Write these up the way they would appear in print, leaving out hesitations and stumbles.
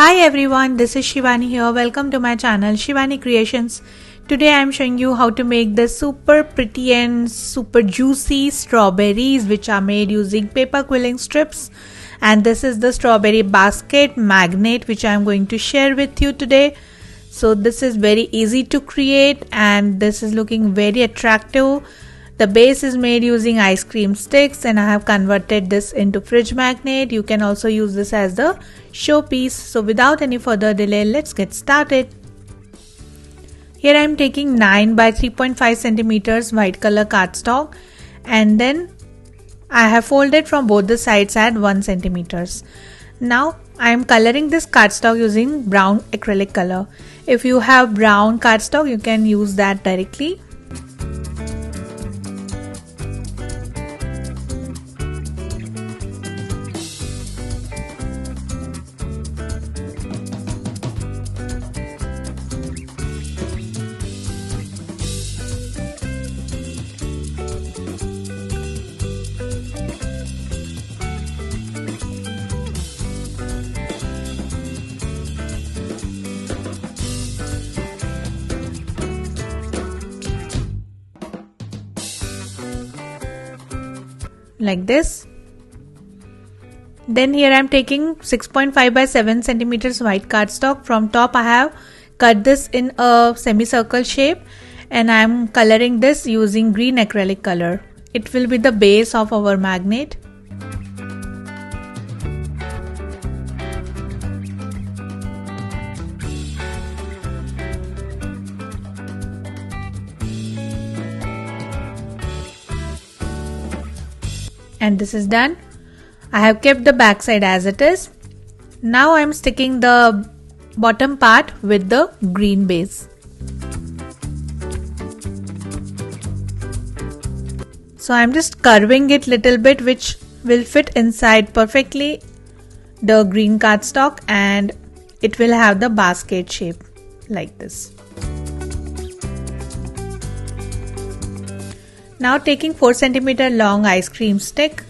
Hi everyone, this is Shivani here. Welcome to my channel Shivani Creations. Today I am showing you how to make the super pretty and super juicy strawberries which are made using paper quilling strips. And this is the strawberry basket magnet which I am going to share with you today. So this is very easy to create and this is looking very attractive. The base is made using ice cream sticks and I have converted this into fridge magnet. You can also use this as the showpiece. So without any further delay, let's get started. Here I am taking 9 by 3.5 centimeters white color cardstock and then I have folded from both the sides at 1 centimeters. Now I am coloring this cardstock using brown acrylic color. If you have brown cardstock, you can use that directly. Like this. Then here I am taking 6.5 by 7 centimeters white cardstock. From top I have cut this in a semicircle shape and I am coloring this using green acrylic color. It will be the base of our magnet. And this is done. I have kept the back side as it is. Now I am sticking the bottom part with the green base. So I am just curving it little bit, which will fit inside perfectly the green cardstock and it will have the basket shape like this. Now taking 4 centimeter long ice cream stick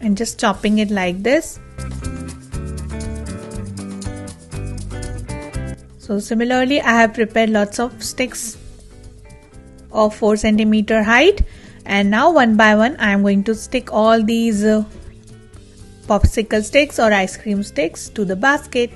and just chopping it like this. So similarly I have prepared lots of sticks of 4 centimeter height and now one by one I am going to stick all these popsicle sticks or ice cream sticks to the basket.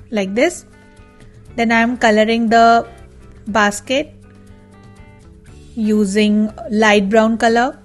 Like this. Then I am coloring the basket using light brown color.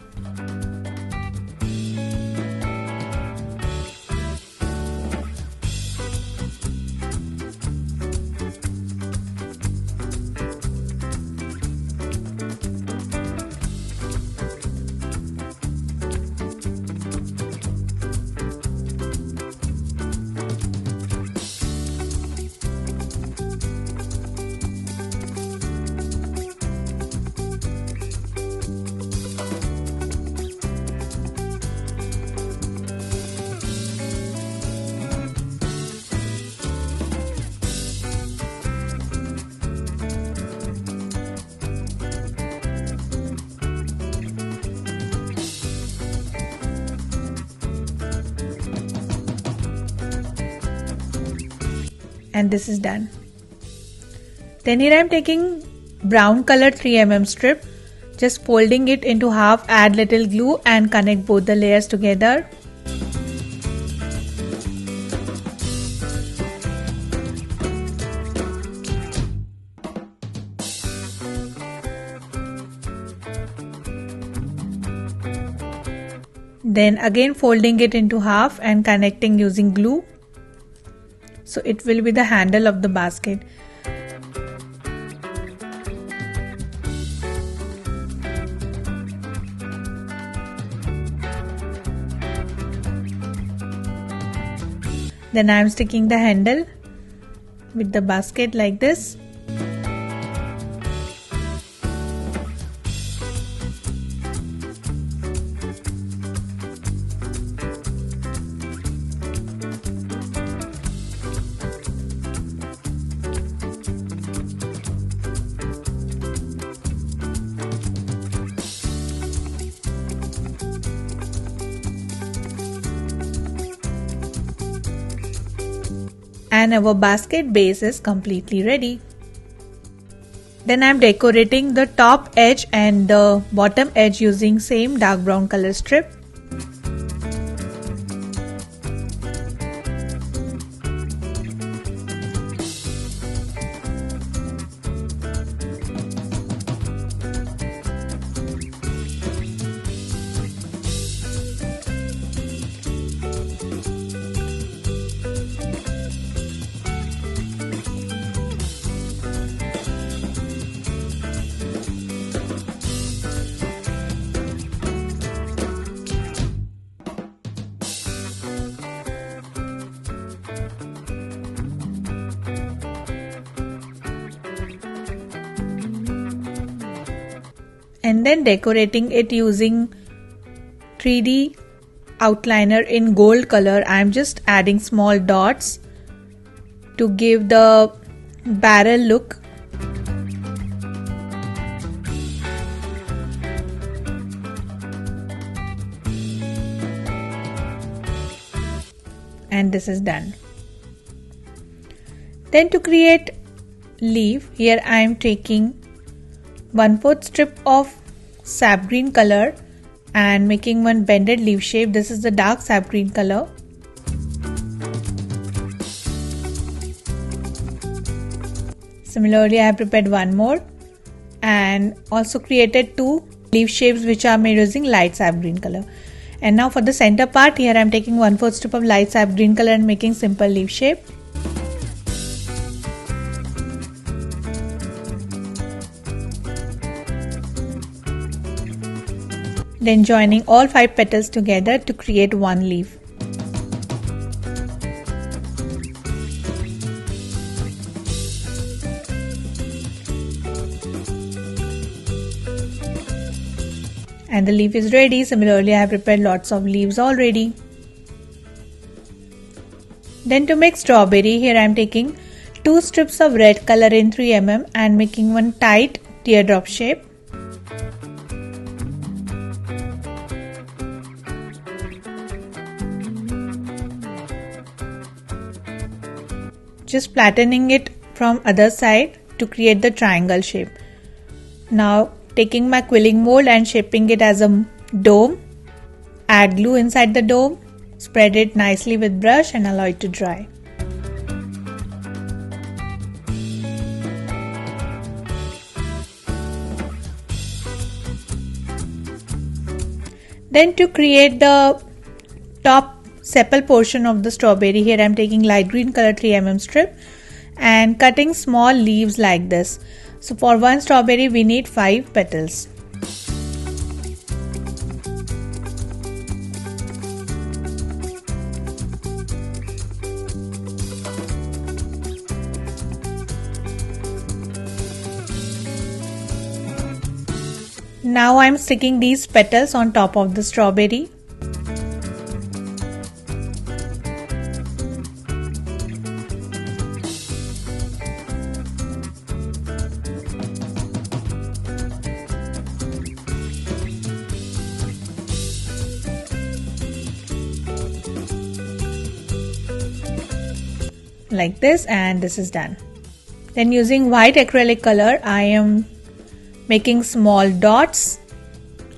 And this is done. Then here I am taking brown color 3mm strip, just folding it into half, add little glue and connect both the layers together. Then again folding it into half and connecting using glue. So it will be the handle of the basket. Then I am sticking the handle with the basket like this. And our basket base is completely ready. Then I am decorating the top edge and the bottom edge using same dark brown color strip. And then decorating it using 3D outliner in gold color. I am just adding small dots to give the barrel look. And this is done. Then to create leaf, here I am taking 1/4 strip of sap green color and making one bended leaf shape. This is the dark sap green color. Similarly, I have prepared one more and also created 2 leaf shapes which are made using light sap green color. And now for the center part, here I am taking 1/4 strip of light sap green color and making simple leaf shape. Then joining all 5 petals together to create one leaf. And the leaf is ready. Similarly, I have prepared lots of leaves already. Then to make strawberry, here I am taking 2 strips of red color in 3 mm and making one tight teardrop shape. Just flattening it from other side to create the triangle shape. Now taking my quilling mold and shaping it as a dome. Add glue inside the dome. Spread it nicely with brush and allow it to dry. Then to create the top sepal portion of the strawberry, here I am taking light green color 3 mm strip and cutting small leaves like this. So for one strawberry we need 5 petals. Now I am sticking these petals on top of the strawberry. Like this, and this is done. Then using white acrylic color, I am making small dots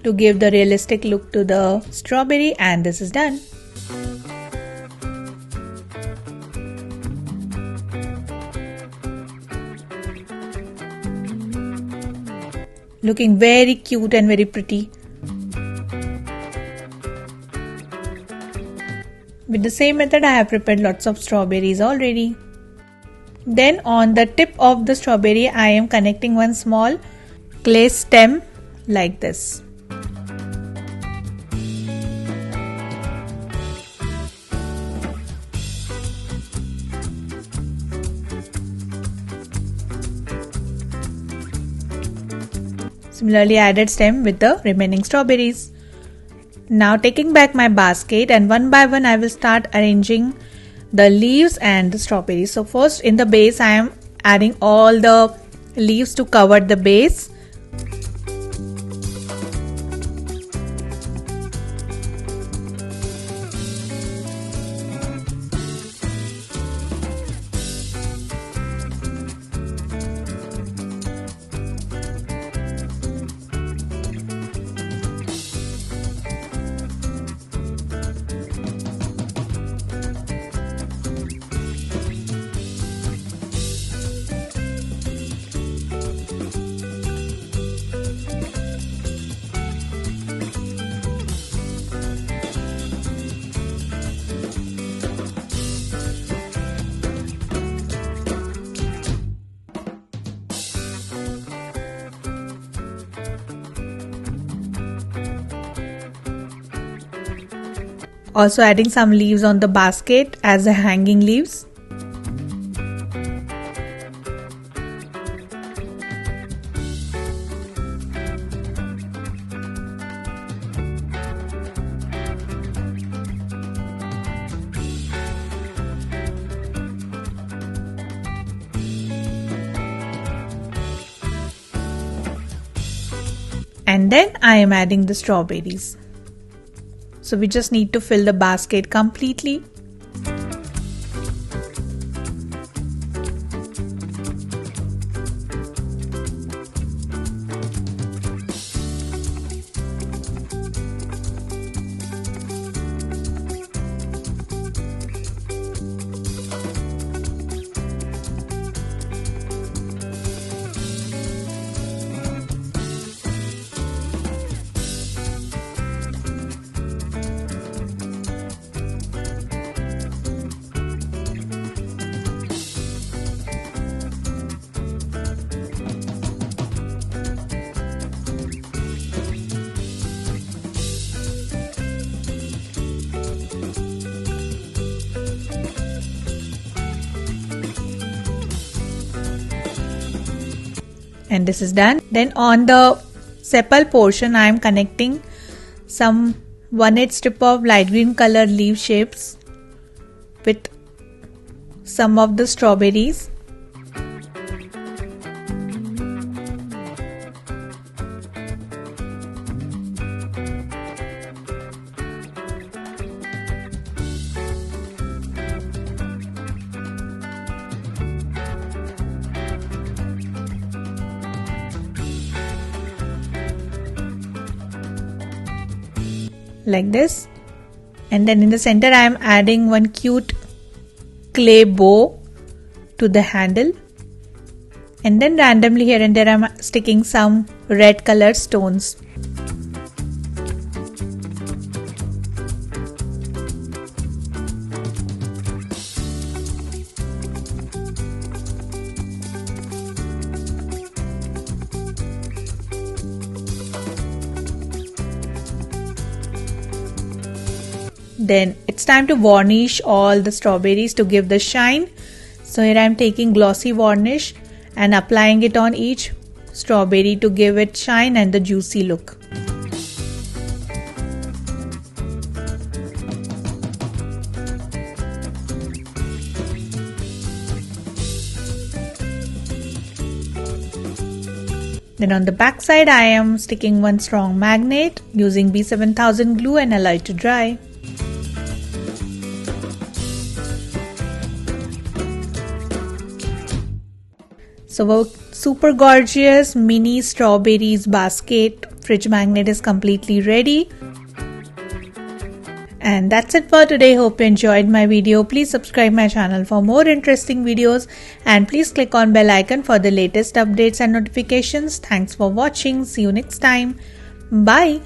to give the realistic look to the strawberry, and this is done. Looking very cute and very pretty. With the same method, I have prepared lots of strawberries already. Then on the tip of the strawberry, I am connecting one small clay stem like this. Similarly, I added stem with the remaining strawberries. Now taking back my basket, and one by one I will start arranging the leaves and the strawberries. So first in the base I am adding all the leaves to cover the base. Also adding some leaves on the basket as the hanging leaves. And then I am adding the strawberries. So we just need to fill the basket completely. And this is done. Then on the sepal portion I am connecting some 1/8 strip of light green color leaf shapes with some of the strawberries. Like this, and then in the center I am adding one cute clay bow to the handle, and then randomly here and there I am sticking some red colored stones. Then it's time to varnish all the strawberries to give the shine. So here I am taking glossy varnish and applying it on each strawberry to give it shine and the juicy look. Then on the back side I am sticking one strong magnet using B7000 glue and allow it to dry. So our super gorgeous mini strawberries basket fridge magnet is completely ready. And that's it for today. Hope you enjoyed my video. Please subscribe my channel for more interesting videos and please click on bell icon for the latest updates and notifications. Thanks for watching. See you next time. Bye.